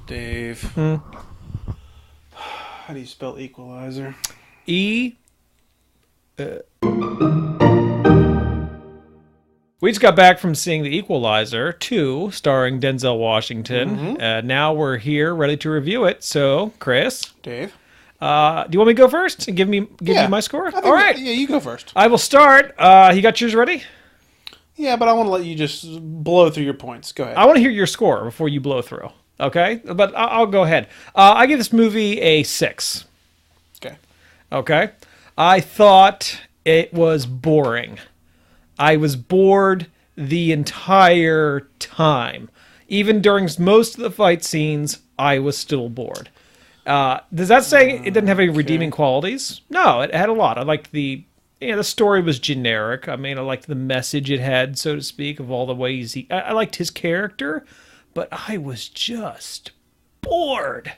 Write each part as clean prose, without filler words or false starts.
Dave. How do you spell Equalizer? We just got back from seeing The Equalizer 2, starring Denzel Washington. Now we're here, ready to review it. So, Chris, Dave. do you want me to go first and give you my score? All right. Yeah, you go first. I will start. You got yours ready? Yeah, but I want to let you just blow through your points. Go ahead. I want to hear your score before you blow through. Okay? But I'll go ahead. I give this movie a 6. Okay? I thought it was boring. I was bored the entire time. Even during most of the fight scenes, I was still bored. Does that say it didn't have any redeeming qualities? No, it had a lot. I liked the story was generic. I mean, I liked the message it had, so to speak, of all the ways I liked his character, but I was just bored.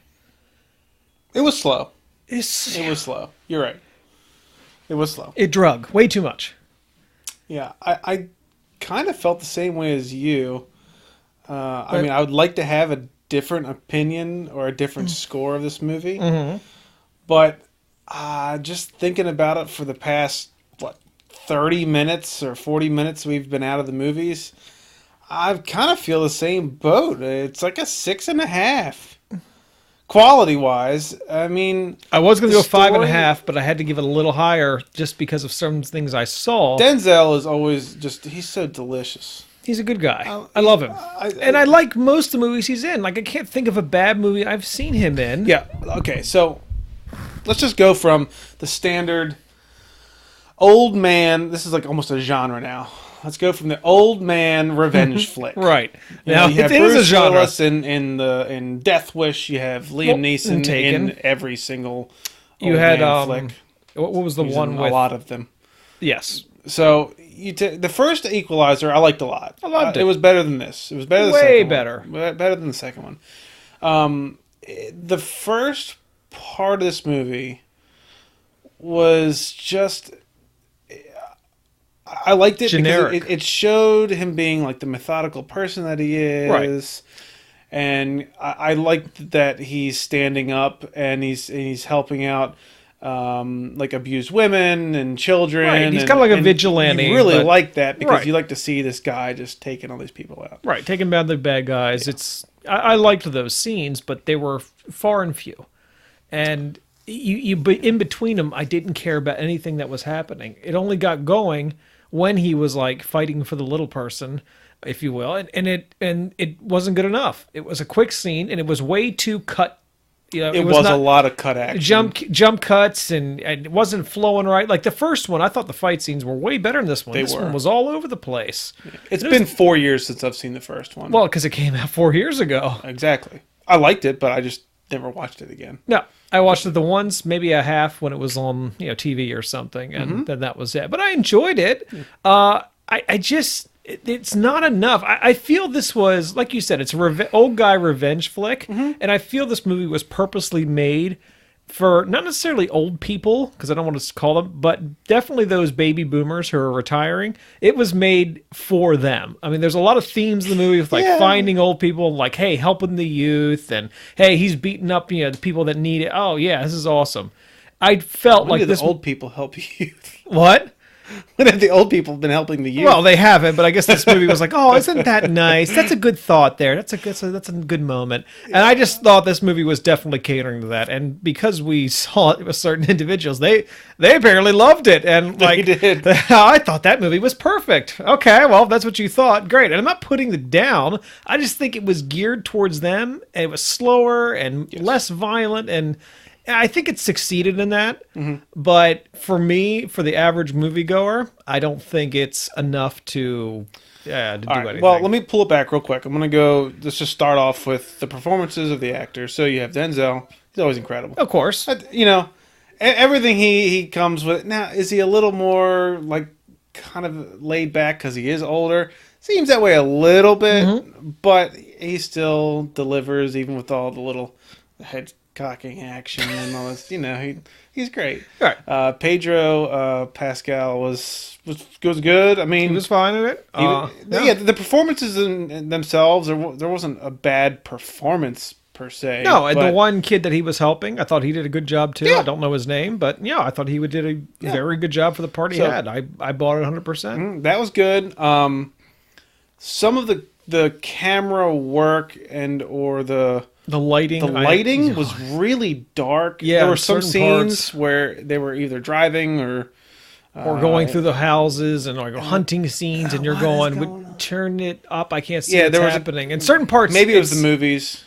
It was slow. It was slow. You're right. It was slow. It drug way too much. Yeah, I kind of felt the same way as you. I mean, I would like to have a different opinion or a different score of this movie. But just thinking about it for the past, 30 minutes or 40 minutes we've been out of the movies, I kind of feel the same boat. It's like a 6.5. Quality-wise, I mean... I was going to go 5.5, but I had to give it a little higher just because of some things I saw. Denzel is always he's so delicious. He's a good guy. I love him. And I like most of the movies he's in. Like, I can't think of a bad movie I've seen him in. Yeah, okay, so let's just go from the standard old man... This is like almost a genre now. Let's go from the old man revenge flick. Right. Now, you have Bruce Willis in Death Wish. You have Liam Neeson in every single you had flick. What was the one with a lot of them? Yes. So the first Equalizer I liked a lot. I loved it. It was better than this. It was better than the way second better. One. Better than the second one. The first part of this movie was just... I liked it generic. Because it showed him being like the methodical person that he is. Right. And I liked that he's standing up and he's helping out like abused women and children. Right. He's kind of like a vigilante. You really like that because you like to see this guy just taking all these people out. Right, taking down the bad guys. Yeah. I liked those scenes, but they were far and few. And in between them, I didn't care about anything that was happening. It only got going when he was like fighting for the little person, if you will, and it wasn't good enough. It was a quick scene, and it was way too cut. It was a lot of cut action, jump cuts, and it wasn't flowing right. Like the first one, I thought the fight scenes were way better than this one. This one was all over the place. It's been 4 years since I've seen the first one. Well, because it came out 4 years ago. Exactly. I liked it, but I just never watched it again. No. I watched it the once, maybe a half when it was on TV or something, and then that was it. But I enjoyed it. It's not enough. I feel this was, like you said, it's an old guy revenge flick, and I feel this movie was purposely made for not necessarily old people, because I don't want to call them, but definitely those baby boomers who are retiring. It was made for them. I mean, there's a lot of themes in the movie with finding old people, like, hey, helping the youth, and hey, he's beating up the people that need it. Oh yeah, this is awesome. I felt when like did the old people help youth? What? When have the old people been helping the youth? Well, they haven't, but I guess this movie was like, oh, isn't that nice? That's a good thought there. That's a good moment. And I just thought this movie was definitely catering to that. And because we saw it with certain individuals, they apparently loved it. And like, they did. I thought that movie was perfect. Okay, well, if that's what you thought, great. And I'm not putting it down. I just think it was geared towards them. And it was slower and less violent, and I think it succeeded in that, but for me, for the average moviegoer, I don't think it's enough to do anything. Well, let me pull it back real quick. I'm going to go, let's just start off with the performances of the actors. So you have Denzel. He's always incredible. Of course. Everything he comes with. Now, is he a little more, like, kind of laid back because he is older? Seems that way a little bit, but he still delivers even with all the little head cocking action and all this. He's great. Right. Pedro Pascal was good. I mean, he was fine in it. The performances in themselves, there wasn't a bad performance per se. No, and the one kid that he was helping, I thought he did a good job too. Yeah. I don't know his name, but yeah, I thought he did a very good job for the part he had. I bought it 100%. That was good. Some of the camera work or the lighting was really dark. Yeah, there were some scenes parts where they were either driving or going through the houses and like hunting scenes, and you're going, turn it up. I can't see what's happening. And certain parts, maybe it was the movies,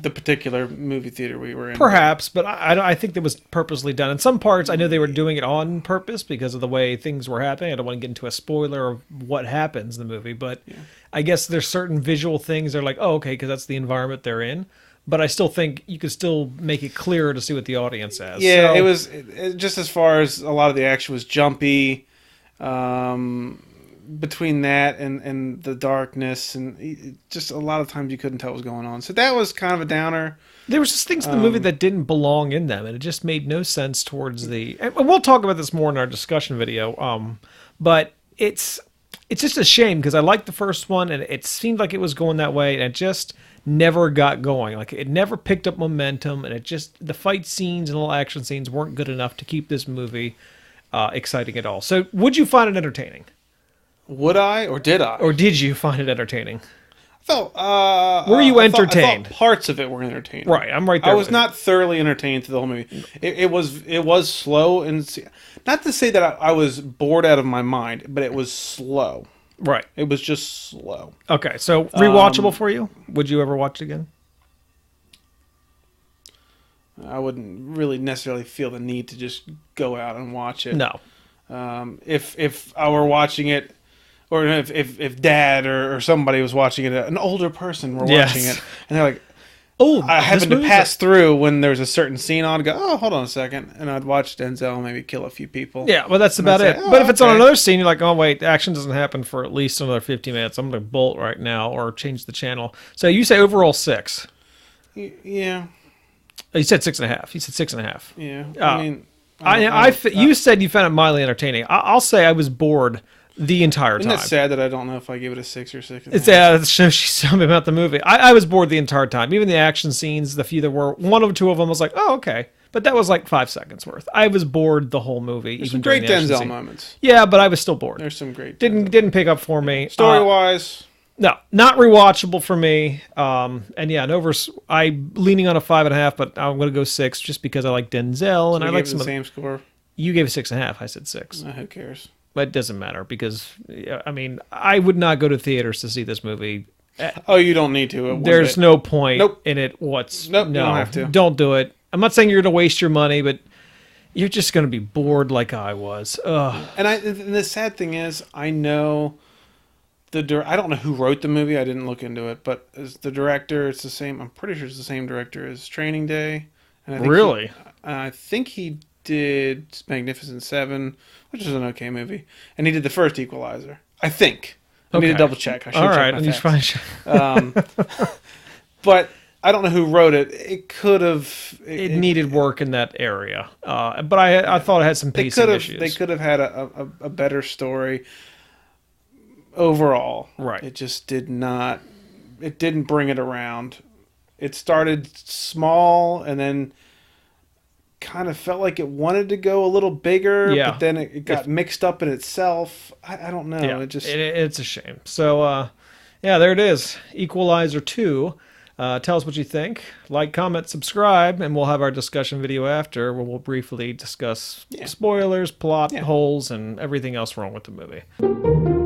the particular movie theater we were in. Perhaps, but I think that was purposely done. In some parts, I know they were doing it on purpose because of the way things were happening. I don't want to get into a spoiler of what happens in the movie, but I guess there's certain visual things they're like, oh, okay, because that's the environment they're in. But I still think you could still make it clearer to see what the audience has. Yeah, so, it was just as far as a lot of the action was jumpy. Between that and the darkness, and just a lot of times you couldn't tell what was going on. So that was kind of a downer. There was just things in the movie that didn't belong in them, and it just made no sense towards the... And we'll talk about this more in our discussion video, but it's just a shame because I liked the first one, and it seemed like it was going that way, and it just never got going. Like, it never picked up momentum, and the fight scenes and little action scenes weren't good enough to keep this movie exciting at all. So would you find it entertaining? Would I, or did I? Or did you find it entertaining? I felt... were you entertained? I thought parts of it were entertaining. Right, I'm right there. I was not thoroughly entertained through the whole movie. It was slow, and not to say that I was bored out of my mind, but it was slow. Right. It was just slow. Okay, so rewatchable for you? Would you ever watch it again? I wouldn't really necessarily feel the need to just go out and watch it. No. If I were watching it, or if Dad or somebody was watching it, an older person were watching it, and they're like, "Oh, I happened to pass through when there's a certain scene on, go, oh, hold on a second," and I'd watch Denzel maybe kill a few people. Yeah, well, that's about it. But if it's on another scene, you're like, oh, wait, the action doesn't happen for at least another 50 minutes. I'm going to bolt right now or change the channel. So you say overall 6. Yeah. Oh, you said 6.5. You said 6.5. Yeah. I mean... you said you found it mildly entertaining. I'll say I was bored the entire time. Isn't that sad that I don't know if I give it a 6 or 6? It's that shows you something about the movie. I was bored the entire time. Even the action scenes, the few there were, one of two of them was like, oh, okay. But that was like 5 seconds worth. I was bored the whole movie. There's even some great Denzel moments. Yeah, but I was still bored. There's some great Didn't pick up for me. Story-wise... No, not rewatchable for me. And yeah, I'm leaning on a 5.5, but I'm going to go 6 just because I like Denzel and I like some the same score. You gave it 6.5. I said 6. Who cares? But it doesn't matter because I mean I would not go to theaters to see this movie. Oh, you don't need to. There's no point in it. Nope. No, you don't have to. Don't do it. I'm not saying you're going to waste your money, but you're just going to be bored like I was. Ugh. And the sad thing is, I know. I don't know who wrote the movie. I didn't look into it, but as the director, it's the same. I'm pretty sure it's the same director as Training Day. And I think really? I think he did Magnificent Seven, which is an okay movie, and he did the first Equalizer. I think. I need to double check. I should check my facts. But I don't know who wrote it. It could have. It needed work in that area, but I thought it had some pacing issues. They could have had a better story. Overall, right? It just did not. It didn't bring it around. It started small and then kind of felt like it wanted to go a little bigger, but then it got mixed up in itself. I don't know. Yeah, it's a shame. So, there it is. Equalizer 2. Tell us what you think. Like, comment, subscribe, and we'll have our discussion video after where we'll briefly discuss spoilers, plot holes, and everything else wrong with the movie.